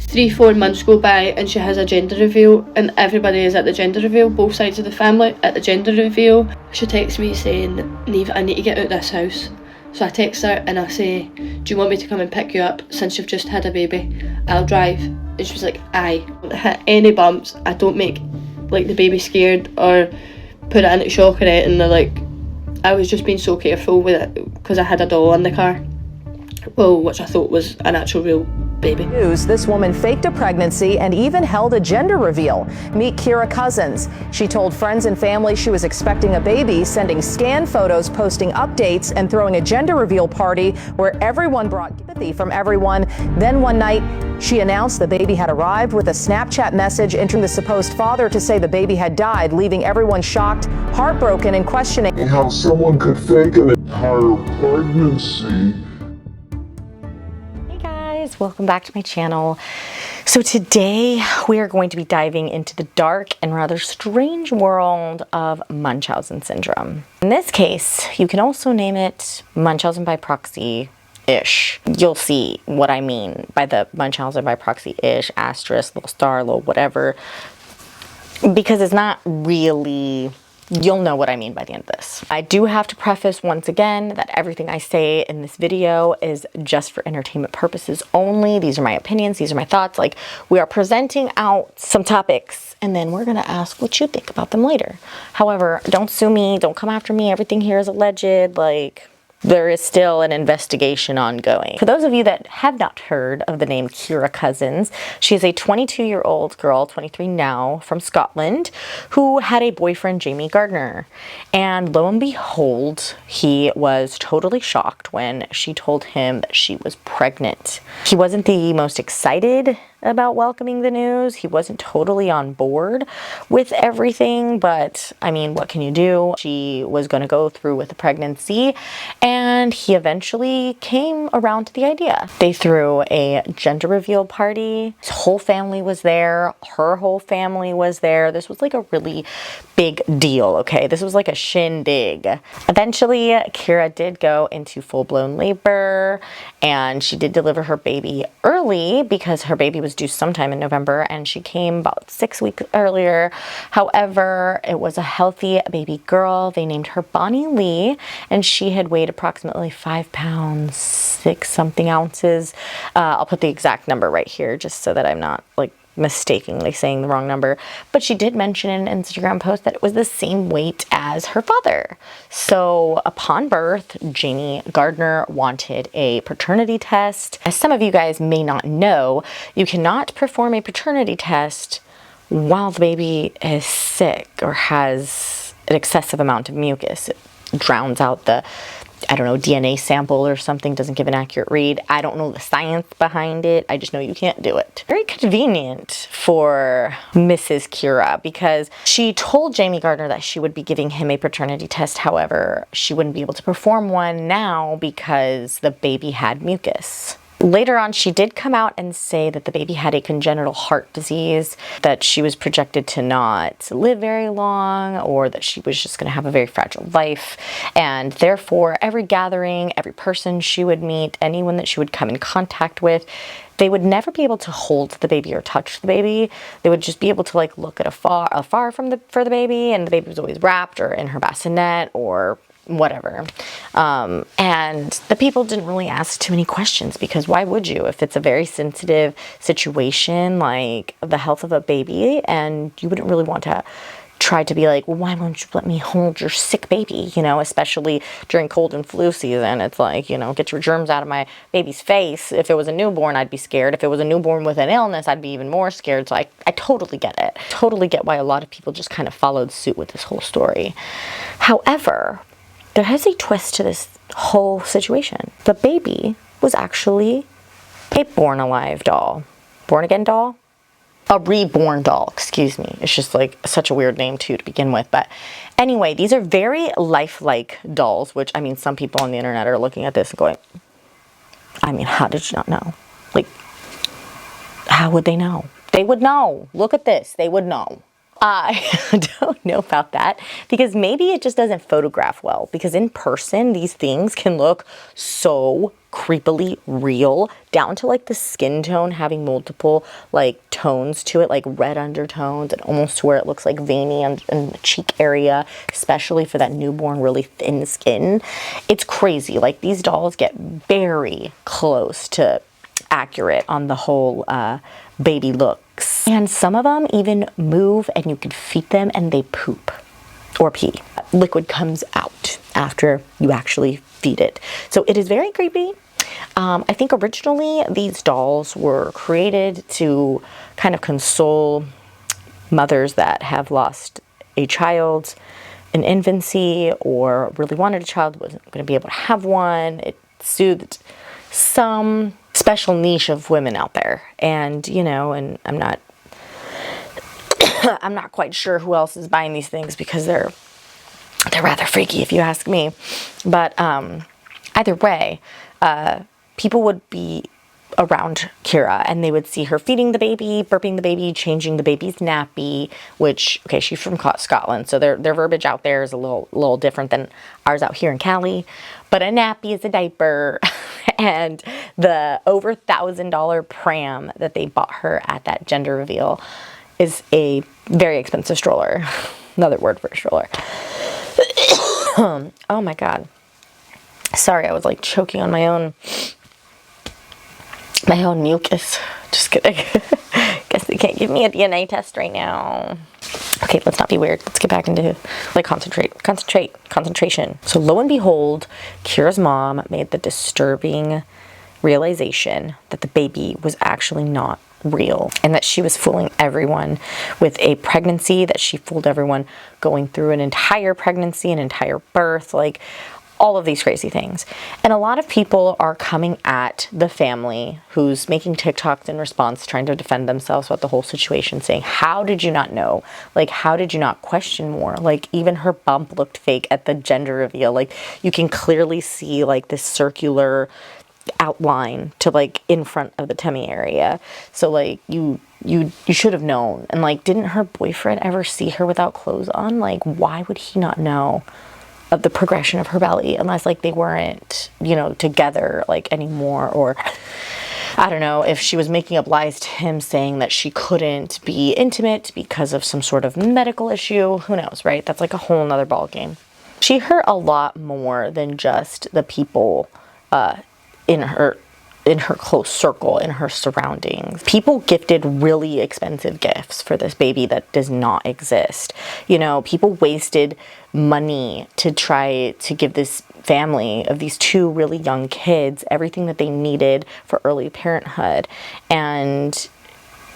3-4 months go by and she has a gender reveal, and everybody is at the gender reveal, both sides of the family at the gender reveal. She texts me saying, Niamh, I need to get out of this house. So I text her and I say, do you want me to come and pick you up since you've just had a baby? I'll drive. And she was like, aye. I don't hit any bumps. I don't make like the baby scared or put it into shock or anything. Like, I was just being so careful with it because I had a doll in the car. Well, which I thought was an actual real baby. News, this woman faked a pregnancy and even held a gender reveal. Meet Kira Cousins. She told friends and family she was expecting a baby, sending scanned photos, posting updates, and throwing a gender reveal party where everyone brought sympathy from everyone. Then one night, she announced the baby had arrived with a Snapchat message entering the supposed father to say the baby had died, leaving everyone shocked, heartbroken, and questioning how someone could fake an entire pregnancy. Welcome back to my channel. So today we are going to be diving into the dark and rather strange world of Munchausen syndrome. In this case, you can also name it Munchausen by proxy-ish. You'll see what I mean by the Munchausen by proxy-ish, asterisk, little star, little whatever, because it's not really... You'll know what I mean by the end of this. I do have to preface once again that everything I say in this video is just for entertainment purposes only. These are my opinions, these are my thoughts. Like, we are presenting out some topics and then we're gonna ask what you think about them later. However, don't sue me, don't come after me. Everything here is alleged. Like, there is still an investigation ongoing. For those of you that have not heard of the name Kira Cousins, she is a 22-year-old girl, 23 now, from Scotland, who had a boyfriend, Jamie Gardner. And lo and behold, he was totally shocked when she told him that she was pregnant. He wasn't the most excited about welcoming the news. He wasn't totally on board with everything, but I mean, what can you do? She was going to go through with the pregnancy, and he eventually came around to the idea. They threw a gender reveal party. His whole family was there. Her whole family was there. This was like a really big deal, okay? This was like a shindig. Eventually, Kira did go into full-blown labor, and she did deliver her baby early because her baby was due sometime in November, and she came about 6 weeks earlier. However, it was a healthy baby girl. They named her Bonnie Leigh, and she had weighed approximately 5 pounds, 6 something ounces. I'll put the exact number right here just so that I'm not like mistakenly saying the wrong number, but she did mention in an Instagram post that it was the same weight as her father. So upon birth, Jamie Gardner wanted a paternity test. As some of you guys may not know, you cannot perform a paternity test while the baby is sick or has an excessive amount of mucus. It drowns out the, I don't know, DNA sample or something, doesn't give an accurate read. I don't know the science behind it. I just know you can't do it. Very convenient for Mrs. Kira because she told Jamie Gardner that she would be giving him a paternity test. However, she wouldn't be able to perform one now because the baby had mucus. Later on, she did come out and say that the baby had a congenital heart disease, that she was projected to not live very long, or that she was just going to have a very fragile life. And therefore, every gathering, every person she would meet, anyone that she would come in contact with, they would never be able to hold the baby or touch the baby. They would just be able to like look at afar for the baby, and the baby was always wrapped or in her bassinet or whatever. And the people didn't really ask too many questions because why would you if it's a very sensitive situation like the health of a baby, and you wouldn't really want to try to be like, well, why won't you let me hold your sick baby, you know, especially during cold and flu season. It's like, you know, get your germs out of my baby's face. If it was a newborn, I'd be scared. If it was a newborn with an illness, I'd be even more scared. So I totally get it. Totally get why a lot of people just kind of followed suit with this whole story. However, there has a twist to this whole situation. The baby was actually a born alive doll. Born again doll? A reborn doll, excuse me. It's just like such a weird name too to begin with. But anyway, these are very lifelike dolls, which I mean, some people on the internet are looking at this and going, I mean, how did you not know? Like, how would they know? They would know. Look at this. They would know. I don't know about that, because maybe it just doesn't photograph well, because in person these things can look so creepily real, down to like the skin tone having multiple like tones to it, like red undertones, and almost to where it looks like veiny in the cheek area, especially for that newborn really thin skin. It's crazy. Like, these dolls get very close to accurate on the whole baby looks. And some of them even move and you can feed them and they poop or pee. Liquid comes out after you actually feed it. So it is very creepy. I think originally these dolls were created to kind of console mothers that have lost a child in infancy or really wanted a child, wasn't going to be able to have one. It soothed some special niche of women out there. And, you know, and I'm not I'm not quite sure who else is buying these things, because they're rather freaky if you ask me. But either way, people would be around Kira and they would see her feeding the baby, burping the baby, changing the baby's nappy, which, okay, she's from Scotland, so their verbiage out there is a little different than ours out here in Cali. But a nappy is a diaper. And the over $1,000 pram that they bought her at that gender reveal is a very expensive stroller. Another word for a stroller. Oh my God. Sorry, I was like choking on my own mucus. Just kidding. Guess they can't give me a DNA test right now. Okay, let's not be weird. Let's get back into, like, concentration. So lo and behold, Kira's mom made the disturbing realization that the baby was actually not real, and that she was fooling everyone with a pregnancy, that she fooled everyone going through an entire pregnancy, an entire birth, like all of these crazy things. And a lot of people are coming at the family who's making TikToks in response, trying to defend themselves about the whole situation, saying, how did you not know? Like, how did you not question more? Like, even her bump looked fake at the gender reveal. Like, you can clearly see like this circular outline to like in front of the tummy area. So like you should have known. And like, didn't her boyfriend ever see her without clothes on? Like, why would he not know of the progression of her belly, unless like they weren't, you know, together like anymore? Or I don't know if she was making up lies to him saying that she couldn't be intimate because of some sort of medical issue. Who knows, right? That's like a whole nother ball game. She hurt a lot more than just the people in her close circle, in her surroundings. People gifted really expensive gifts for this baby that does not exist. You know, people wasted money to try to give this family of these two really young kids everything that they needed for early parenthood. And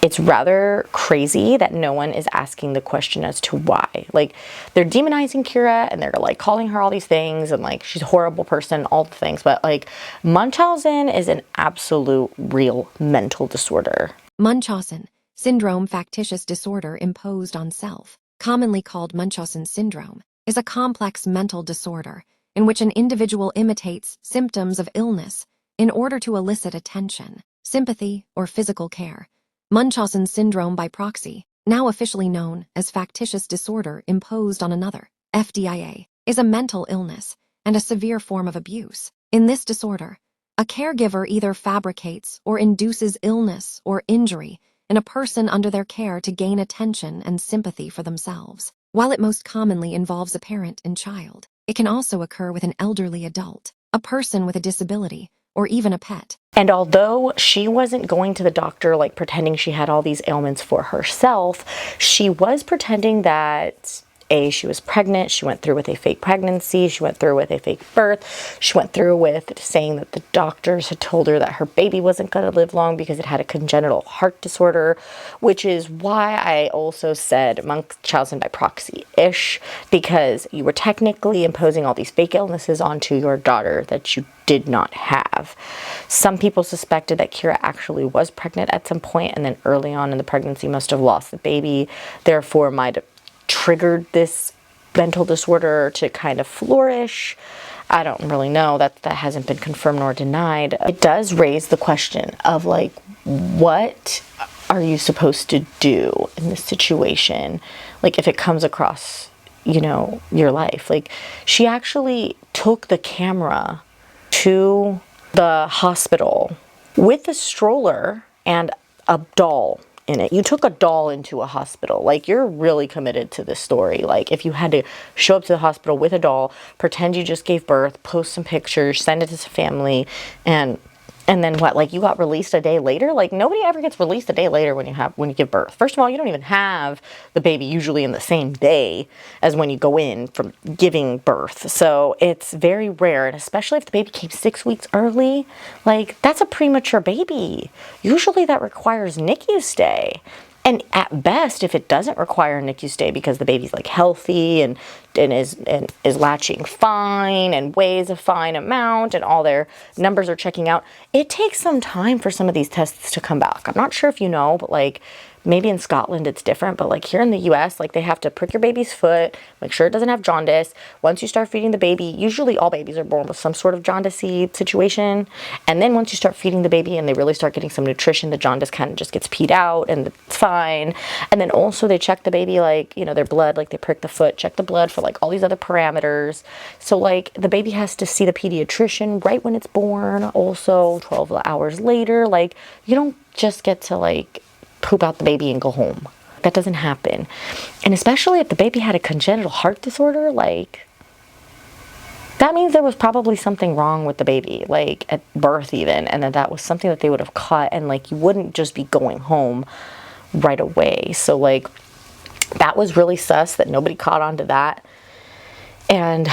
it's rather crazy that no one is asking the question as to why. Like, they're demonizing Kira and they're like calling her all these things and like she's a horrible person, all the things. But like, Munchausen is an absolute real mental disorder. Munchausen, syndrome factitious disorder imposed on self, commonly called Munchausen syndrome, is a complex mental disorder in which an individual imitates symptoms of illness in order to elicit attention, sympathy, or physical care. Munchausen syndrome by proxy, now officially known as factitious disorder imposed on another, FDIA, is a mental illness and a severe form of abuse. In this disorder, a caregiver either fabricates or induces illness or injury in a person under their care to gain attention and sympathy for themselves. While it most commonly involves a parent and child, it can also occur with an elderly adult, a person with a disability, or even a pet. And although she wasn't going to the doctor like pretending she had all these ailments for herself, she was pretending that she was pregnant. She went through with a fake pregnancy. She went through with a fake birth. She went through with saying that the doctors had told her that her baby wasn't going to live long because it had a congenital heart disorder, which is why I also said Munchausen by proxy-ish, because you were technically imposing all these fake illnesses onto your daughter that you did not have. Some people suspected that Kira actually was pregnant at some point, and then early on in the pregnancy must have lost the baby, therefore might have triggered this mental disorder to kind of flourish. I don't really know. That hasn't been confirmed nor denied. It does raise the question of like, what are you supposed to do in this situation like if it comes across, you know, your life. Like she actually took the camera to the hospital with a stroller and a doll in it. You took a doll into a hospital. Like, you're really committed to this story. Like, if you had to show up to the hospital with a doll, pretend you just gave birth, post some pictures, send it to some family, and then what, like you got released a day later? Like, nobody ever gets released a day later when you give birth. First of all, you don't even have the baby usually in the same day as when you go in from giving birth. So it's very rare, and especially if the baby came 6 weeks early, like that's a premature baby. Usually that requires NICU stay. And at best, if it doesn't require a NICU stay because the baby's like healthy and is latching fine and weighs a fine amount and all their numbers are checking out, it takes some time for some of these tests to come back. I'm not sure if you know, but like maybe in Scotland it's different, but like here in the US, like they have to prick your baby's foot, make sure it doesn't have jaundice. Once you start feeding the baby, usually all babies are born with some sort of jaundice-y situation. And then once you start feeding the baby and they really start getting some nutrition, the jaundice kind of just gets peed out and it's fine. And then also they check the baby, like, you know, their blood, like they prick the foot, check the blood for like all these other parameters. So like the baby has to see the pediatrician right when it's born, also 12 hours later. Like you don't just get to like poop out the baby and go home. That doesn't happen. And especially if the baby had a congenital heart disorder, like that means there was probably something wrong with the baby, like at birth even, and that was something that they would have caught, and like you wouldn't just be going home right away. So like that was really sus that nobody caught on to that. And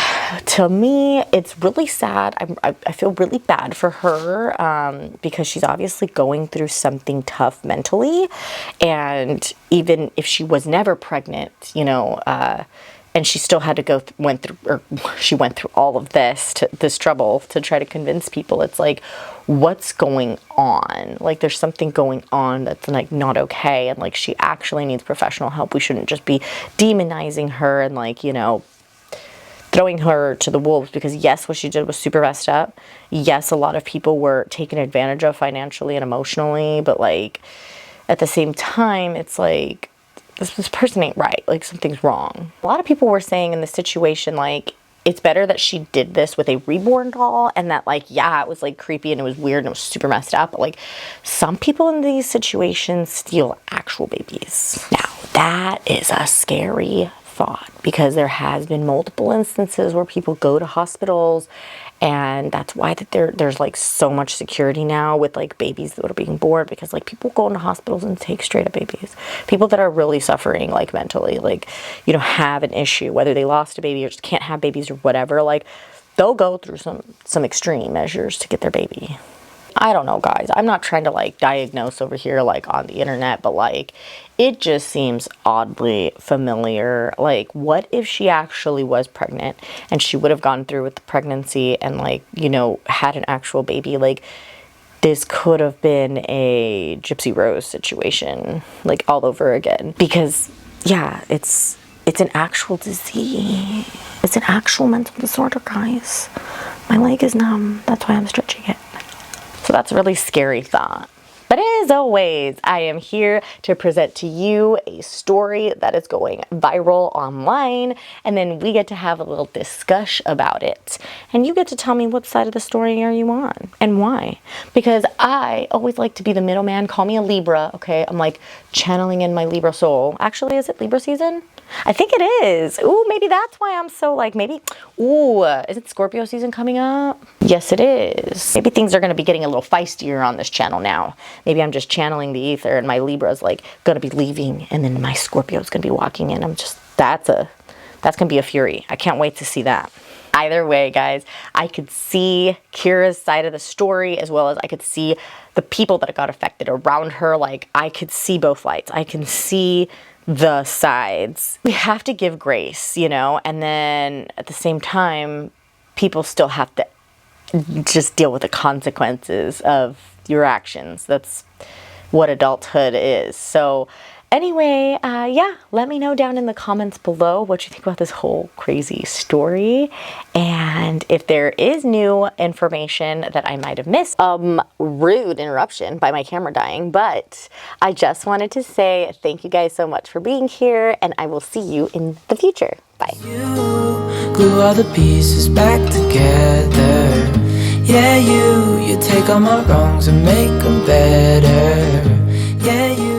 to me, it's really sad. I feel really bad for her because she's obviously going through something tough mentally. And even if she was never pregnant, you know, and she still had to she went through all of this trouble to try to convince people. It's like, what's going on? Like, there's something going on that's like not okay. And like, she actually needs professional help. We shouldn't just be demonizing her and like, you know, throwing her to the wolves, because yes, what she did was super messed up. Yes, a lot of people were taken advantage of financially and emotionally, but like at the same time, it's like this person ain't right. Like something's wrong. A lot of people were saying in this situation, like it's better that she did this with a reborn doll, and that like, yeah, it was like creepy and it was weird and it was super messed up, but like some people in these situations steal actual babies. Now that is a scary thought, because there has been multiple instances where people go to hospitals, and that's why that there's like so much security now with like babies that are being born, because like people go into hospitals and take straight up babies. People that are really suffering like mentally, like, you know, have an issue, whether they lost a baby or just can't have babies or whatever, like they'll go through some extreme measures to get their baby. I don't know, guys. I'm not trying to like diagnose over here like on the internet, but like it just seems oddly familiar. Like, what if she actually was pregnant and she would have gone through with the pregnancy and like, you know, had an actual baby? Like, this could have been a Gypsy Rose situation, like all over again. Because yeah, it's an actual disease. It's an actual mental disorder, guys. My leg is numb. That's why I'm stretching it. So that's a really scary thought. But as always, I am here to present to you a story that is going viral online, and then we get to have a little discussion about it. And you get to tell me what side of the story are you on and why. Because I always like to be the middleman. Call me a Libra, okay? I'm like channeling in my Libra soul. Actually, is it Libra season? I think it is. Ooh, maybe that's why I'm so like, maybe, ooh, is it Scorpio season coming up? Yes, it is. Maybe things are going to be getting a little feistier on this channel now. Maybe I'm just channeling the ether and my Libra's like going to be leaving, and then my Scorpio's going to be walking in. That's going to be a fury. I can't wait to see that. Either way, guys, I could see Kira's side of the story, as well as I could see the people that got affected around her. Like, I could see both lights. I can see the sides. We have to give grace, you know, and then at the same time, people still have to just deal with the consequences of your actions. That's what adulthood is. So Anyway, yeah, let me know down in the comments below what you think about this whole crazy story. And if there is new information that I might have missed, rude interruption by my camera dying, but I just wanted to say thank you guys so much for being here, and I will see you in the future. Bye. You glue all the pieces back together. Yeah, you take all my wrongs and make them better. Yeah, you